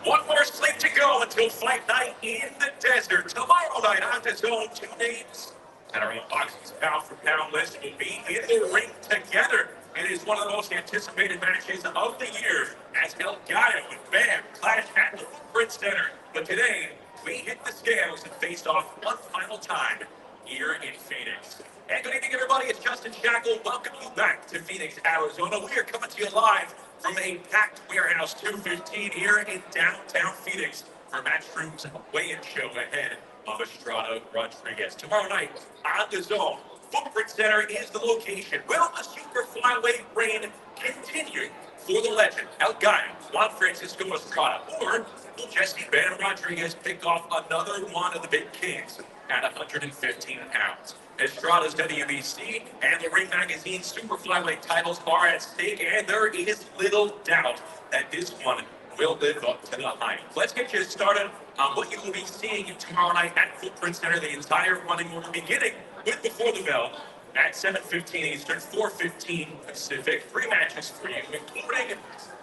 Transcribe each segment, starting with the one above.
One more sleep to go until fight night in the desert. Tomorrow night on the zone, two names that are in boxing's pound for pound list will be in the ring together. It is one of the most anticipated matches of the year as El Gallo and Bam clash at the Footprint Center. But today, we hit the scales and faced off one final time here in Phoenix. And good evening, everybody. It's Justin Shackle. Welcome you back to Phoenix, Arizona. We are coming to you live from a packed Warehouse 215 here in downtown Phoenix for Matchroom's weigh-in show ahead of Estrada Rodriguez. Tomorrow night on the zone, Footprint Center is the location. Will the super flyweight reign continue for the legend, El Gallo, Juan Francisco Estrada, or will Jesse Bam Rodriguez pick off another one of the big kings at 115 pounds? Estrada's WBC and the Ring Magazine Super Flyweight titles are at stake, and there is little doubt that this one will live up to the hype. Let's get you started on what you will be seeing tomorrow night at Footprint Center. The entire running order beginning with Before the Bell at 7:15 Eastern, 4:15 Pacific. 3 matches for you, including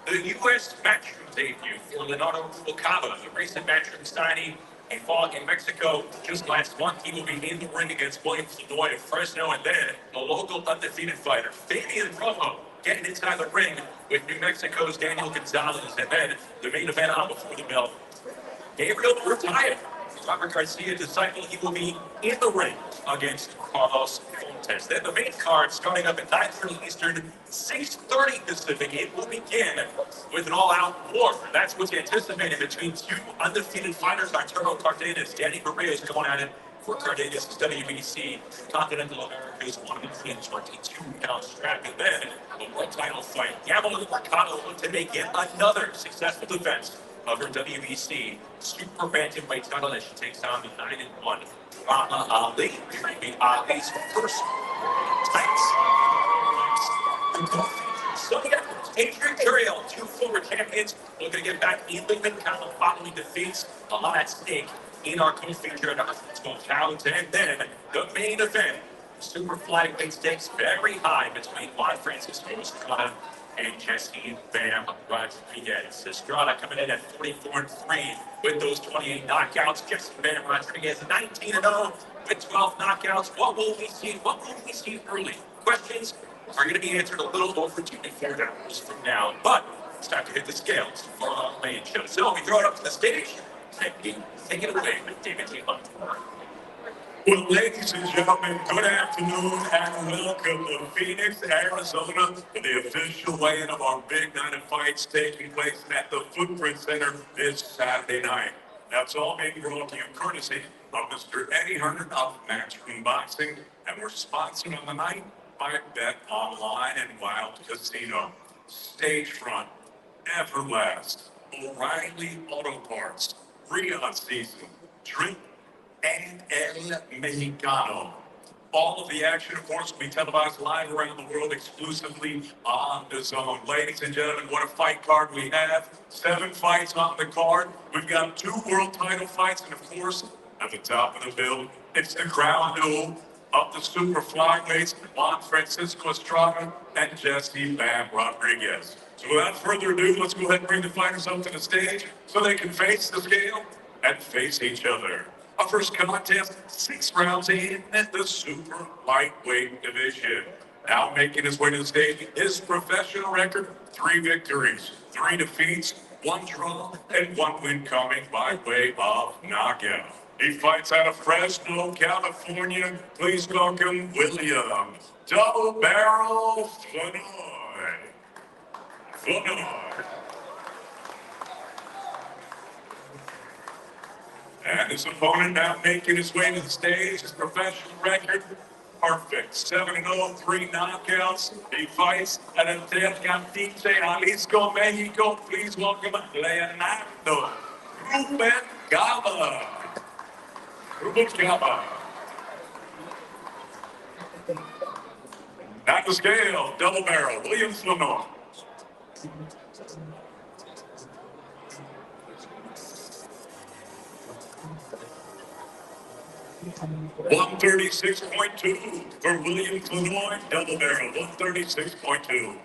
the U.S. Matchroom debut for Leonardo Rubalcaba, the recent Matchroom signee. He fought in Mexico just last month. He will be in the ring against William Floyd of Fresno, and then the local undefeated fighter, Fabian Rojo, getting inside the ring with New Mexico's Daniel Gonzalez, and then the main event on Before the Bell, Gabriel Urtaya, Robert Garcia disciple. He will be in the ring against Carlos Fontes. Then the main card starting up at 9:30 Eastern, 6:30 Pacific. It will begin with an all-out war. That's what's anticipated between two undefeated fighters. Arturo Cardenas, Danny Barrea is going at it for Cardenas' WBC Continental America's 122-pound strap. And then the world title fight. Yamala Mercado looked to make yet another successful defense of her WBC Super Bantamweight title as she takes on the 9-1 Rama Ali, maybe Ali's first tights. So yeah, Adrian Curiel, 2 former champions, looking to get back in the win column following defeats. A lot at stake in our co-feature at 112 pounds. And then the main event, super flyweight stakes very high between Juan Francisco Estrada and Jesse Bam Rodriguez. Estrada coming in at 44-3 with those 28 knockouts. Jesse Bam Rodriguez 19-0 with 12 knockouts. What will we see? What will we see early? Questions are going to be answered a little over 24 hours from now. But it's time to hit the scales for our main show. So we throw it up to the stage. Take it away with David Taylor. Well, ladies and gentlemen, good afternoon and welcome to Phoenix, Arizona, for the official weigh-in of our big night of fights taking place at the Footprint Center this Saturday night. That's all being brought to you courtesy of Mr. Eddie Herndon of Matchroom Boxing, and we're sponsored on the night by Bet Online and Wild Casino, Stagefront, Everlast, O'Reilly Auto Parts, Freon Season, Drink, and El Mexicano. All of the action, of course, will be televised live around the world exclusively on the zone. Ladies and gentlemen, what a fight card we have. 7 fights on the card. We've got 2 world title fights, and of course, at the top of the bill, it's the crown jewel of the super flyweights, Juan Francisco Estrada and Jesse Bam Rodriguez. So without further ado, let's go ahead and bring the fighters up to the stage so they can face the scale and face each other. Our first contest, 6 rounds in the super lightweight division. Now making his way to the stage, his professional record, 3 victories, 3 defeats, 1 draw, and 1 win coming by way of knockout. He fights out of Fresno, California. Please welcome William Double Barrel Flournoy. And his opponent now making his way to the stage, his professional record, Perfect. 7-0, 3 knockouts. He fights at Entré Jalisco, Mexico. Please welcome Leonardo Ruben Gaba. Ruben Gaba. At the scale, double barrel, Williams Lenore. 136.2 for Williams Lenore, double barrel, 136.2.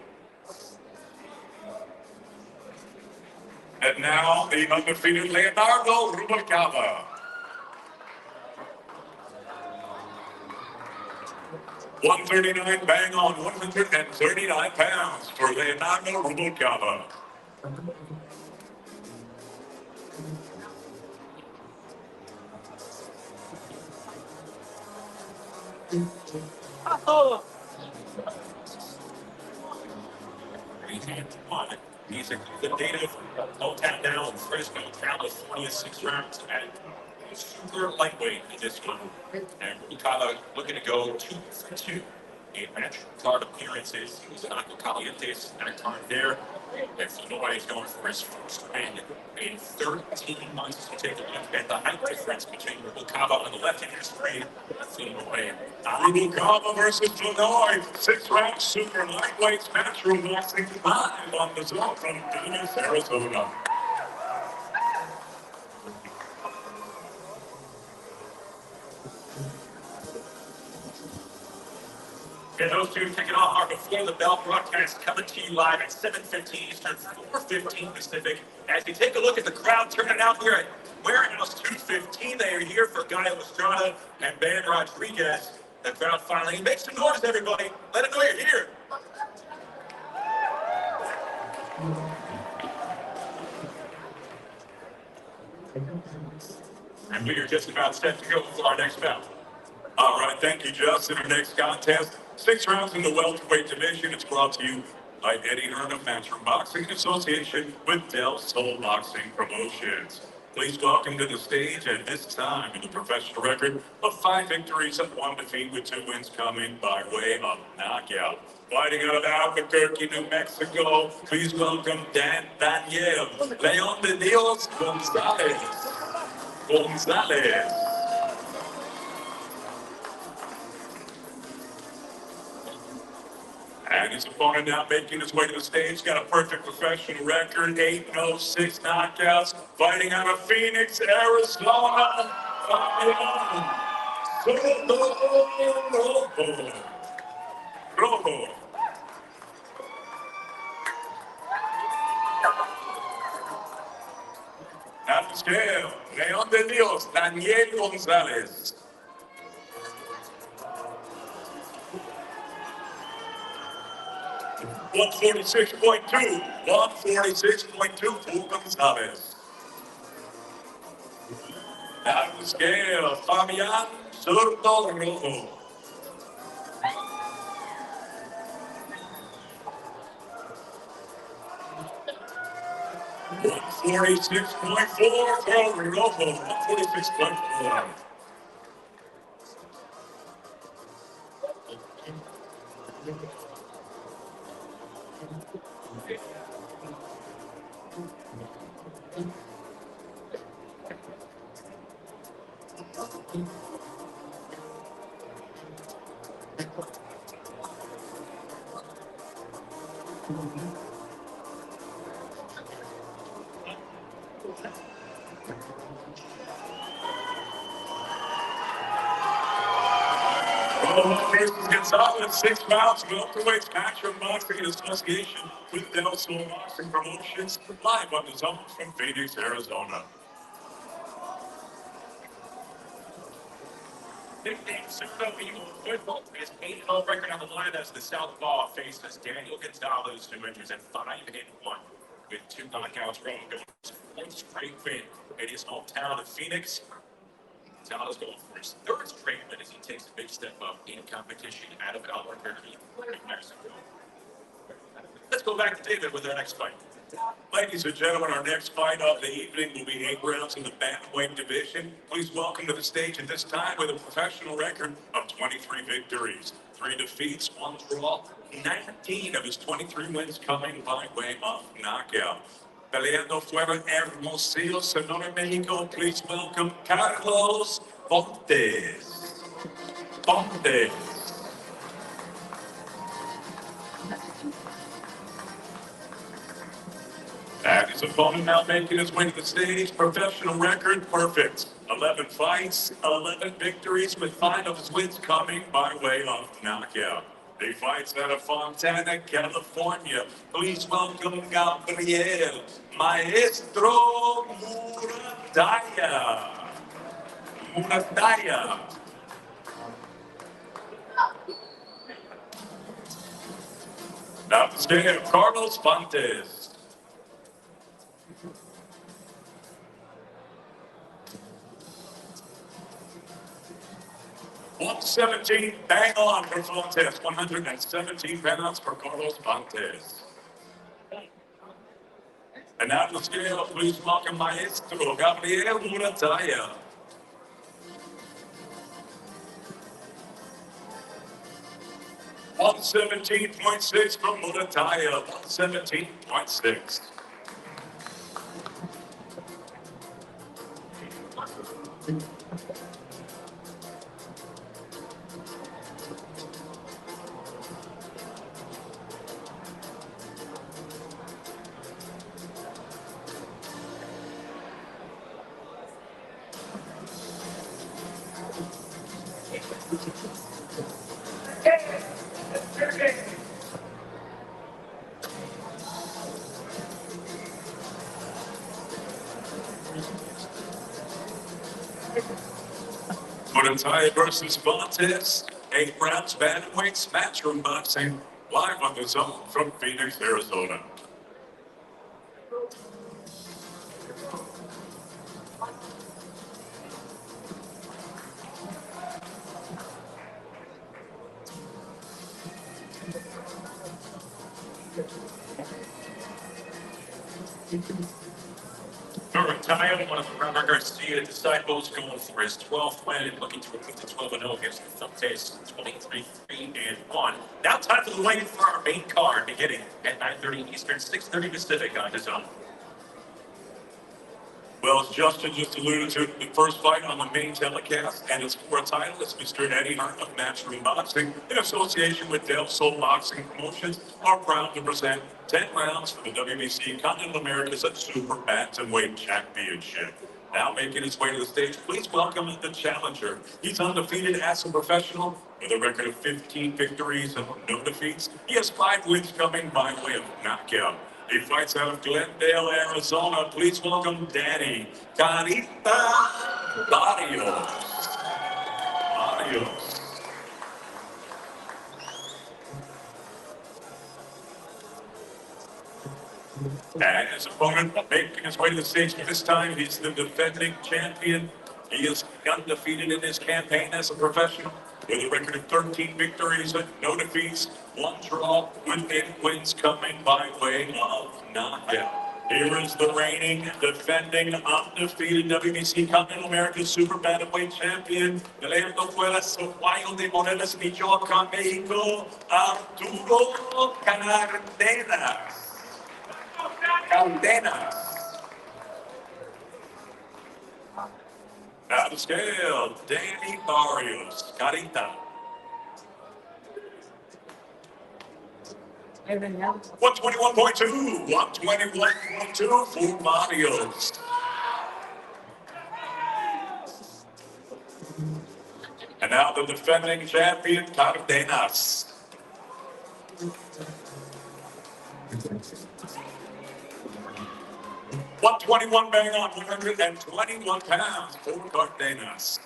And now the undefeated Leonardo Rubalcaba. 139 bang on 139 pounds for Leonardo Rubalcaba. He's a good native, hometown down in Fresno, California, 6 rounds at super lightweight in this one. And Rubalcaba looking to go 2 for 2 in match card appearances. He was an Aqua Calientes at a card there. And Illinois is going for his first win in 13 months. To take a look at the height difference between Rubalcaba on the left-hand screen and Illinois. Rubalcaba versus Illinois, 6 rounds super lightweight match room boxing live on the zone from Phoenix, Arizona. And those two kicking off our Before the Bell broadcast coming to you live at 7:15 Eastern, 4:15 Pacific. As you take a look at the crowd turning out here at Warehouse 215, they are here for Gallo, Estrada, and Ben Rodriguez. The crowd finally makes some noise, everybody. Let them know you're here. And we are just about set to go for our next bout. All right, thank you, Justin. Our next contest, 6 rounds in the welterweight division. It's brought to you by Eddie Hearn of Matchroom Boxing in association with Del Sol Boxing Promotions. Please welcome to the stage at this time in the professional record of 5 victories and 1 defeat with 2 wins coming by way of knockout. Fighting out of Albuquerque, New Mexico, please welcome Daniel Leon de Dios Gonzalez. And his opponent now making his way to the stage, got a perfect professional record, 8-0, 6 knockouts, fighting out of Phoenix, Arizona. Rojo. At the scale, Leon de Dios, Daniel Gonzalez. 146.2, 146.2 for Gonzalez. At the scale, Fabian Zurdo Rojo. 146.4 for Rojo, 146.4. Versus Gonzalez, 6 rounds, welterweight matchroom boxing in association with Del Sol Boxing Promotions, live on the zone from Phoenix, Arizona. Nickname Super Vivo Football is 8-0 record on the line as the Southpaw faces Daniel Gonzalez, who enters at 5-1 with 2 knockouts. Going to 4th straight win in his hometown of Phoenix. Gonzalez going for his 3rd straight win as he takes a big step up in competition out of Albuquerque, New Mexico. Let's go back to David with our next fight. Ladies and gentlemen, our next fight of the evening will be 8 rounds in the Bantamweight division. Please welcome to the stage at this time with a professional record of 23 victories, 3 defeats, 1 draw, 19 of his 23 wins coming by way of knockout. Peleando fuera Hermosillo, Sonora, Mexico. Please welcome Carlos Fontes. Fontes. And his opponent now making his way to the stage. Professional record, perfect. 11 fights, 11 victories, with 5 of his wins coming by way of knockout. He fights out of Fontana, California. Please welcome Gabriel Maestro Murataya. Murataya. Now the state of Carlos Fontes. 117, bang on for Fontes. 117 pounds for Carlos Fontes. And now to the scale, please welcome Maestro Gabriel Murataya. 117.6 from Murataya. 117.6. Murataya versus Fontes. 8 rounds, bantamweight, matchroom boxing, live on the zone from Phoenix, Arizona. Murataya, one of the Robert Garcia disciples, going for his 12th win and looking to remove the 12-0 against the Fontes 23-3-1. Now time for the weigh-in for our main card, beginning at 9:30 Eastern, 6:30 Pacific on the zone. Well, as Justin just alluded to, the first fight on the main telecast, and it's for a title, is Mr. Eddie Hart of Matchroom Boxing, in association with Del Sol Boxing Promotions, are proud to present 10 rounds for the WBC Continental Americas at Super Bantamweight Championship. Now making his way to the stage, please welcome the challenger. He's undefeated as a professional with a record of 15 victories and no defeats. He has 5 wins coming by way of knockout. He fights out of Glendale, Arizona. Please welcome Danny Carita Barrios. Barrios. And his opponent making his way to the stage this time, he's the defending champion. He is undefeated in his campaign as a professional with a record of 13 victories and no defeats, 1 draw, with 8 wins coming by way of knockout. Here is the reigning, defending, undefeated WBC Continental Americas Super Bantamweight Champion, peleando fuera su Guayo de Morelos, Michoacán, México, Arturo Cardenas. Now the scale, Danny Barrios, Carita. 121.2, 121.2 for Barrios. And now the defending champion, Cardenas. 121 bang on, 121 pounds for Cardenas.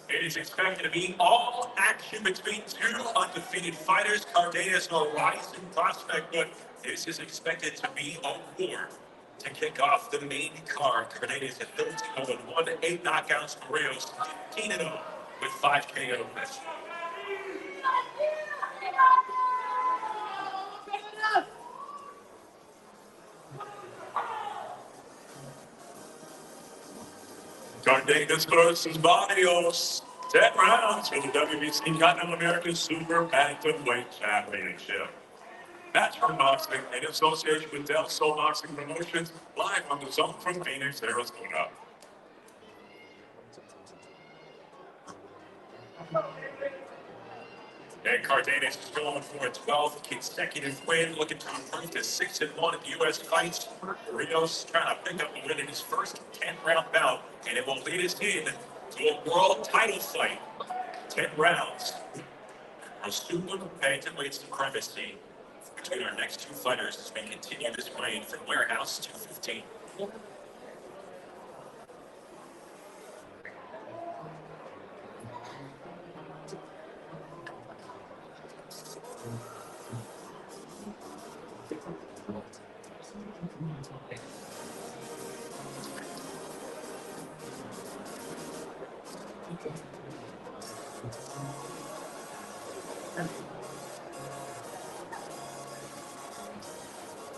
It is expected to be all action between 2 undefeated fighters. Cardenas a rising prospect, but this is expected to be a war. To kick off the main card, Cardenas at 13-1, 8 knockouts, Barrios 15-0 with 5 KOs. Cardenas versus Barrios. 10 rounds for the WBC Continental American Super Bantamweight Championship. Match from Boxing in association with Del Sol Boxing Promotions, live on the Zone from Phoenix, Arizona. And Cardenas is going for a 12th consecutive win, looking to improve to 6-1 in U.S. fights. Rios trying to pick up a win in his first 10-round bout, and it will lead us in to a world title fight. 10 rounds. A super bantamweight supremacy between our next two fighters as we continue this reign from Warehouse 215.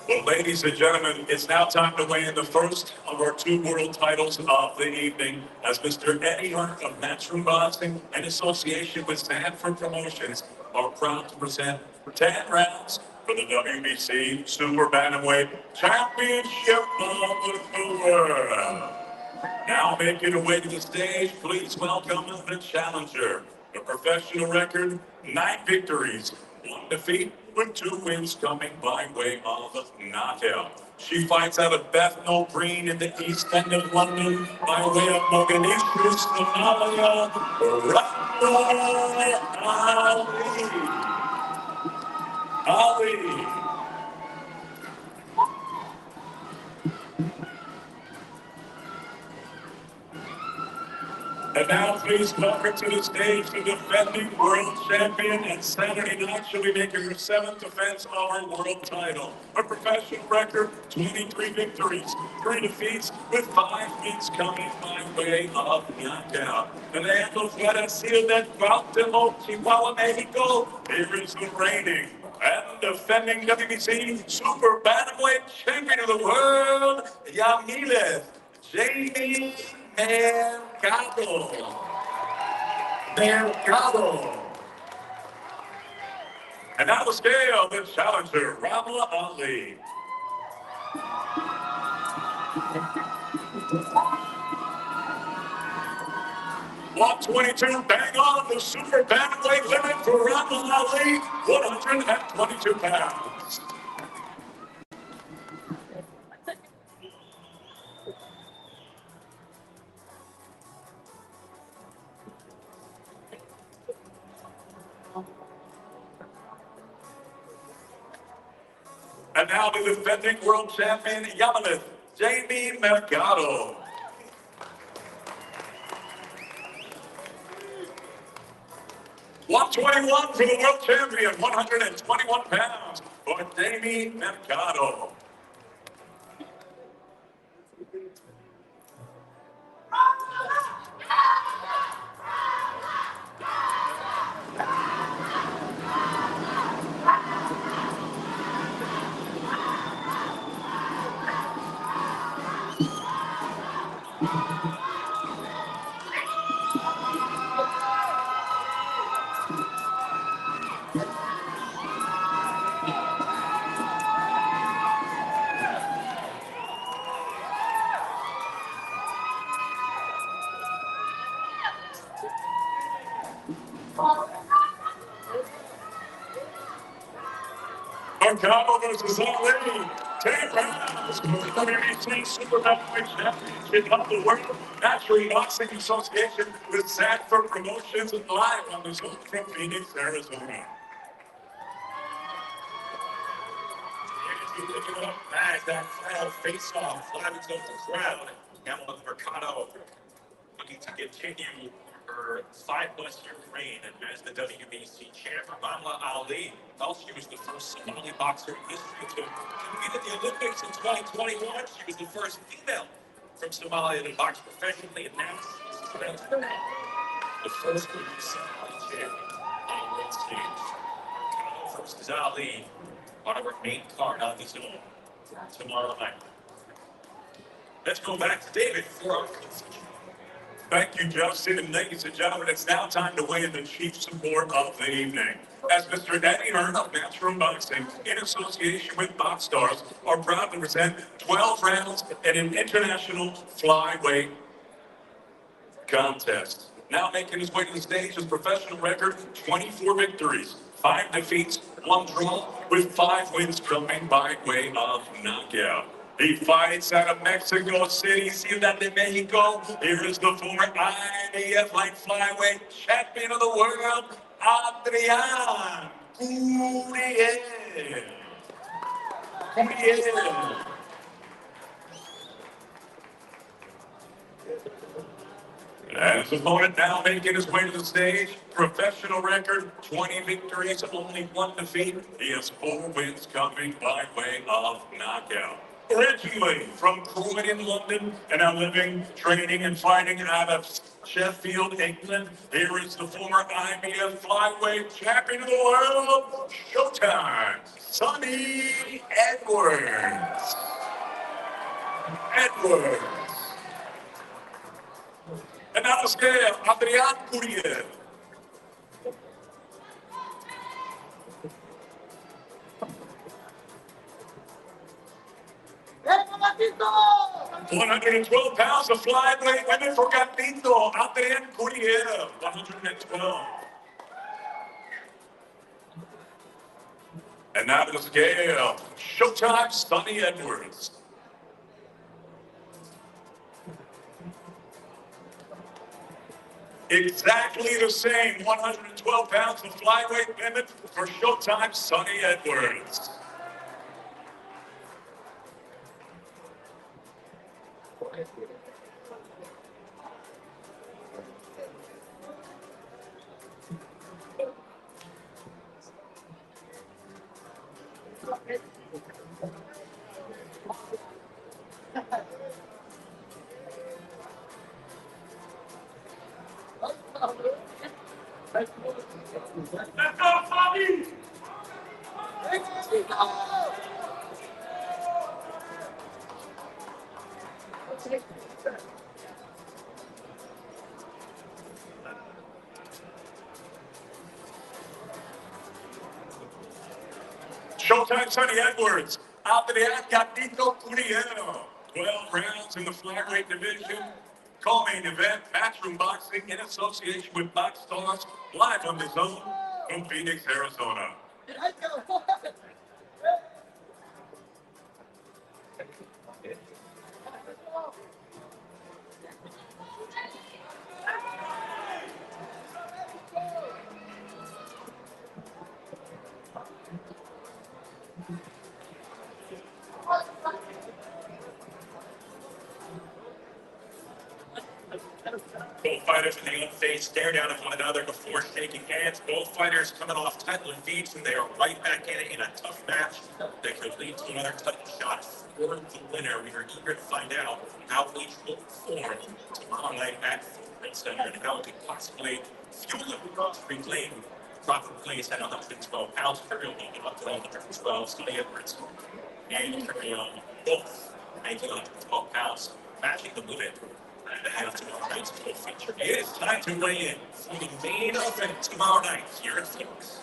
Well, ladies and gentlemen, it's now time to weigh in the first of our two world titles of the evening, as Mr. Eddie Hart of Matchroom Boxing in association with Sanford Promotions are proud to present 10 rounds for the WBC Super Bantamweight Championship of the World. Now making her way to the stage, please welcome the challenger. A professional record, 9 victories, 1 defeat, with 2 wins coming by way of knockout. She fights out of Bethnal Green in the East End of London by way of Mogadishu, Somalia, Rahma Ali. And now please welcome to the stage the defending world champion, and Saturday night she'll be making her 7th defense of her world title. Her professional record, 23 victories, 3 defeats, with 5 wins coming by way of knockout. And they have to let us see that Bantamweight, Chihuahua, Mexico. Here is the reigning and defending WBC Super Bantamweight champion of the world, Yamileth Jamie Mercado. And now the scale, the challenger, Rahma Ali. 122, bang on the super bantamweight limit for Rahma Ali, 122 pounds. And now the defending world champion, Yamileth Jamie Mercado. 121 for the world champion, 121 pounds for Jamie Mercado. Mercado versus Ali. 10 rounds for the WBC Super Bantamweight Championship of the World Matchroom Boxing Association with Sanford Promotions, live on the Zone from Phoenix, Arizona. If you look it up, that face-off, flying off the crowd. Yamileth Mercado looking to continue her 5+ year reign as the WBC champ. Rahma Ali, well, she was the first Somali boxer in history to compete at the Olympics in 2021. She was the first female from Somalia to box professionally, and now she's the first Somali champion on the world stage. Ali on our main card on this one tomorrow night. Let's go back to David for our conclusion. Thank you, Justin. And ladies and gentlemen, it's now time to weigh in the chief support of the evening. As Mr. Eddie Hearn of Matchroom Boxing, in association with Box Stars, are proud to present 12 rounds in an international flyweight contest. Now making his way to the stage, his professional record, 24 victories, 5 defeats, 1 draw, with 5 wins coming by way of knockout. He fights out of Mexico City, Ciudad de Mexico. Here is the former IBF light flyweight champion of the world, Adrian Gurriel. And his opponent now making his way to the stage. Professional record, 20 victories, only 1 defeat. He has 4 wins coming by way of knockout. Originally from Croydon, London, and now living, training, and fighting out of Sheffield, England, here is the former IBF flyweight champion of the world, Showtime, Sonny Edwards. And now the scale, Adrian Gurriel. ¡Gatito! 112 pounds of flyweight women for Gatito, Adrian Gurriel, 112. And now the scale, Showtime, Sonny Edwards. Exactly the same, 112 pounds of flyweight women for Showtime, Sonny Edwards. Let's go, Bobby! Showtime, Sonny Edwards. Adrian Gatito Gurriel. 12 rounds in the flyweight division. Co-main event, Matchroom Boxing in association with Box Stars, live on the zone from Phoenix, Arizona. Both fighters in the face stare down at one another before shaking hands. Both fighters coming off title defeats, and they are right back in it in a tough match that could lead to another title shot for the winner. We are eager to find out how each will perform tomorrow night at the Center and how it could possibly fuel them to reclaim proper place at 112 pounds. Carry on up to 112. Sonny Edwards and carry on both making 112 pounds, matching the limit. It is time to weigh in for the main event tomorrow night here in Phoenix.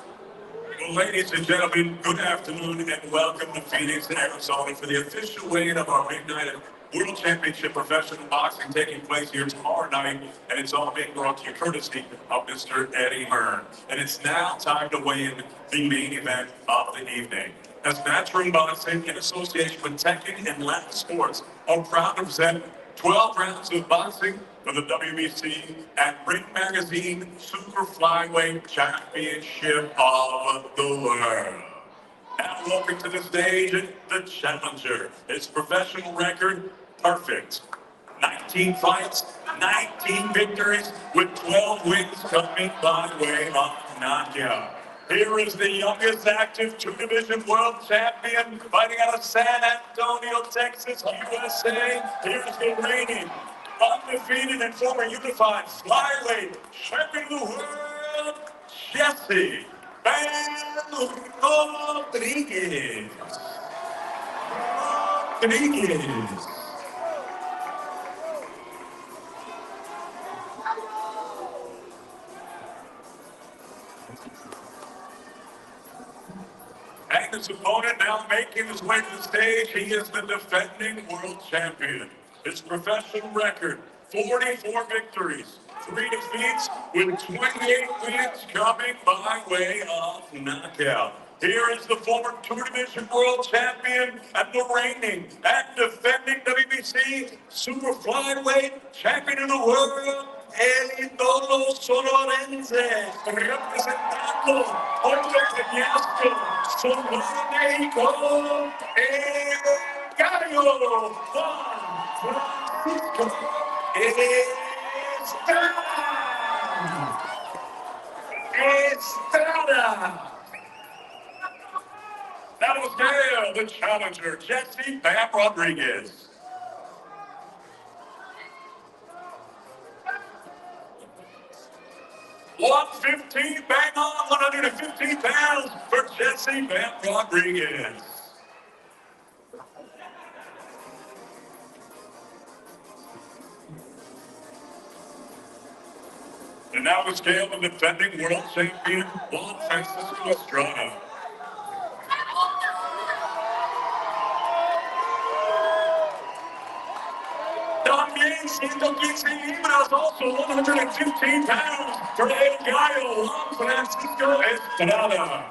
Well, ladies and gentlemen, good afternoon and welcome to Phoenix, Arizona for the official weigh-in of our big night of World Championship Professional Boxing taking place here tomorrow night, and it's all being brought to you courtesy of Mr. Eddie Hearn. And it's now time to weigh in the main event of the evening. As Matchroom Boxing, in association with Tekken and Latin Sports, are proud to present 12 rounds of boxing for the WBC and Ring Magazine Super Flyweight Championship of the World. Now welcome to the stage, the challenger. His professional record, perfect. 19 fights, 19 victories, with 12 wins coming by way of knockout. Here is the youngest active two-division world champion fighting out of San Antonio, Texas, USA. Here's the reigning, undefeated and former unified flyweight champion of the world, Jesse Rodriguez. Rodriguez. And his opponent now making his way to the stage. He is the defending world champion. His professional record, 44 victories, 3 defeats, with 28 wins coming by way of knockout. Here is the former two-division world champion and the reigning and defending WBC super flyweight champion of the world, El Idolo Sonorense, representando Puerto Peñasco, Sonora, México, el Gallo, Juan Francisco Estrada. That was Gallo, the challenger, Jesse Bam Rodriguez. 115, bang on, 115 pounds for Jesse Bam Rodriguez. And now is Gallo, the defending world champion, Juan Francisco Estrada. También 115 libras, also 115 pounds for El Gallo, Juan Francisco Estrada.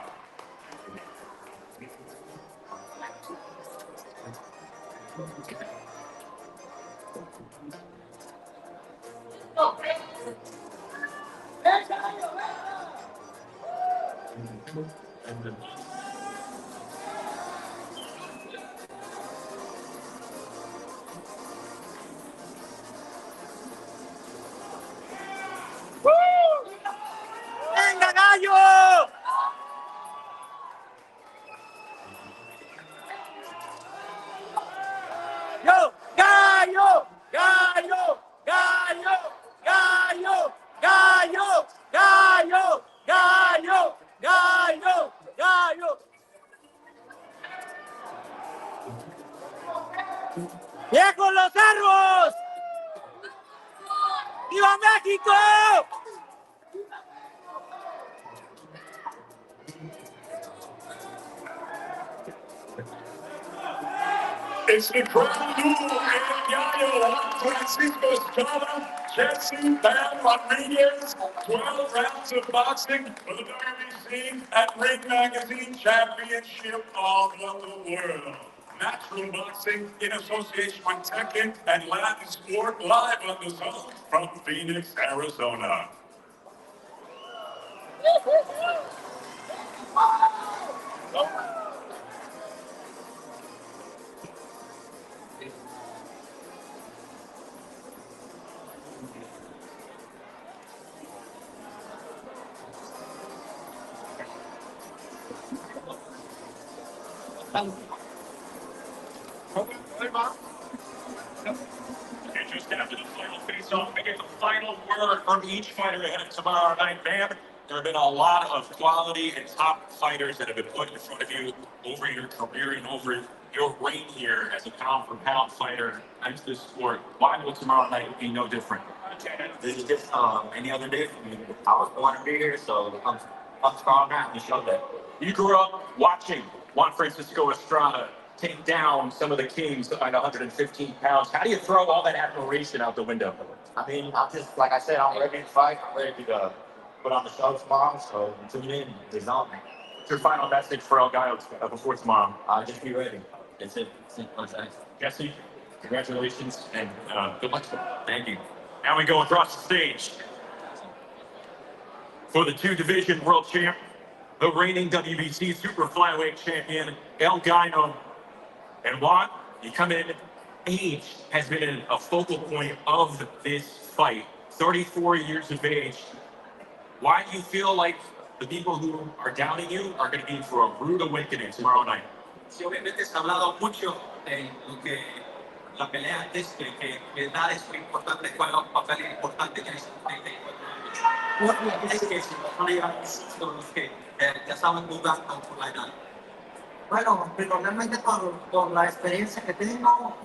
¡Venga, Gallo! ¡Yo! ¡Gallo! ¡Gallo! ¡Gallo! ¡Gallo! ¡Gallo! ¡Gallo! ¡Gallo! ¡Gallo! ¡Gallo! ¡Viejos los cerros! ¡Viva México! It's the crown jewel, El Gallo, Juan Francisco Estrada, Jesse Bam Rodriguez, 12 rounds of boxing for the WBC and Ring Magazine Championship of the world. Natural boxing in association with Tekken and Latin Sport, live on the zone from Phoenix, Arizona. And just after the final face-off, we get the final word from each fighter ahead of tomorrow night. Man, there have been a lot of quality and top fighters that have been put in front of you over your career and over your reign here as a pound-for-pound fighter into this sport. Why will tomorrow night be no different? This is just any other day for me. I was born to be here, so I'm strong now to show that. You grew up watching Juan Francisco Estrada take down some of the kings at 115 pounds. How do you throw all that admiration out the window? I mean, I'm just, like I said, I'm ready to fight. I'm ready to put on the show tomorrow, so tune in. It's on me. What's your final message for El Gallo before tomorrow? Just be ready. That's it. Thanks. Jesse, congratulations and good luck. Thank you. Now we go across the stage for the two-division world champ, the reigning WBC super flyweight champion, El Gallo. And Juan, you come in, age has been a focal point of this fight. 34 years of age. Why do you feel like the people who are doubting you are going to be in for a rude awakening tomorrow night? Sí, obviamente se ha hablado mucho en lo que la pelea antes, que edad es muy importante, cuál es un papel importante que necesita 34 años. Ya saben jugar con la edad. Bueno, principalmente por la experiencia que tengo,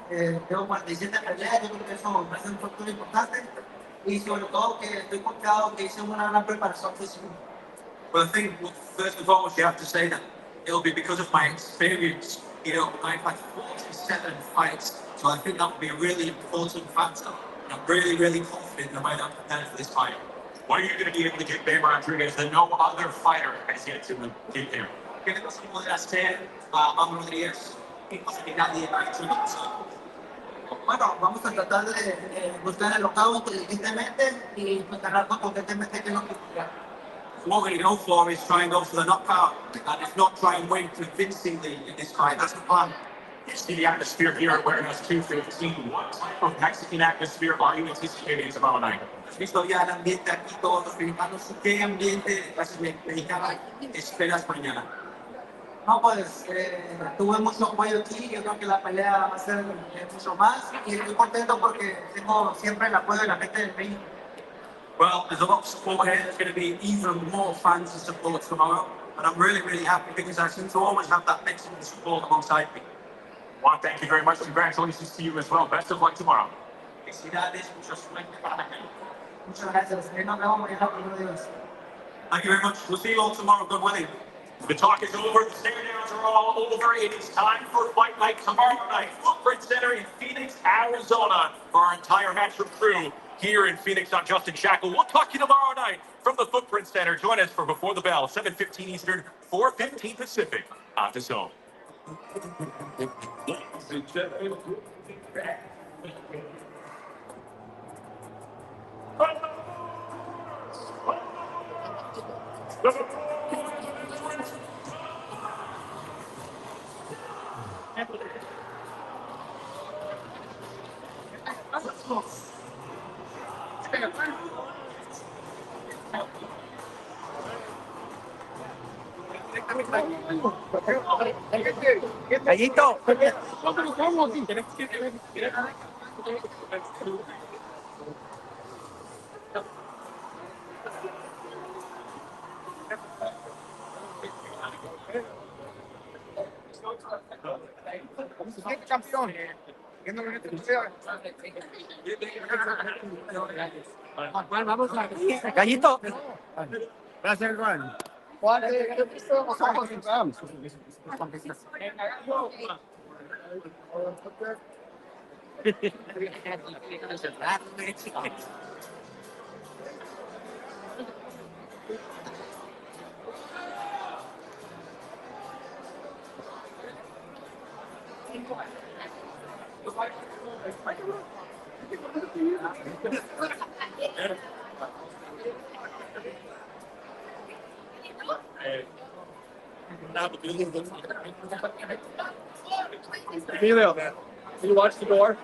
tengo 47 peleas, yo creo que eso me parece un factor importante y sobre todo que estoy confiado que hice una gran preparación física. But I think first and foremost you have to say that it'll be because of my experience. You know, I've had 47 fights, so I think that would be a really important factor. And I'm really, really confident in the way that I'm prepared for this fight. What are you going to be able to give Babe Rodriguez that no other fighter has yet to give him? ¿Qué cosa poder hacer a Pablo Rodríguez? ¿Qué cosa que nadie ha hecho antes? Bueno, vamos a tratar de buscar el knockout inteligentemente y ganar contundentemente que es lo que quería. What we're going to go for is try and go for the knockout, and if not, try and win convincingly in this fight. That's the plan. You see the atmosphere here at Warehouse 215. What type of Mexican atmosphere are you anticipating tomorrow night? Has visto ya el ambiente aquí, todos los mexicanos. ¿Qué ambiente de clase mexicana esperas mañana? No, pues tuve mucho apoyo aquí, yo creo que la pelea va a ser mucho más y estoy contento porque tengo siempre el apoyo de la gente del México. Well, there's a lot of support here. There's going to be even more fans to support tomorrow. And I'm really, really happy because I seem to always have that Mexican support alongside me. Juan, thank you very much. Congratulations to you as well. Best of luck tomorrow. Felicidades, mucha suerte para mañana. Muchas gracias. Nos vemos mañana por Dios. Thank you very much. We'll see you all tomorrow. Good winning. The talk is over. The stare-downs are all over. It is time for Fight Night tomorrow night. Footprint Center in Phoenix, Arizona. For our entire matchroom crew here in Phoenix, I'm Justin Shackle. We'll talk to you tomorrow night from the Footprint Center. Join us for Before the Bell, 7:15 Eastern, 4:15 Pacific on the Zone. Gallito. Campeón. Vamos a Gallito. Gracias, Juan. Emilio, you watch the door?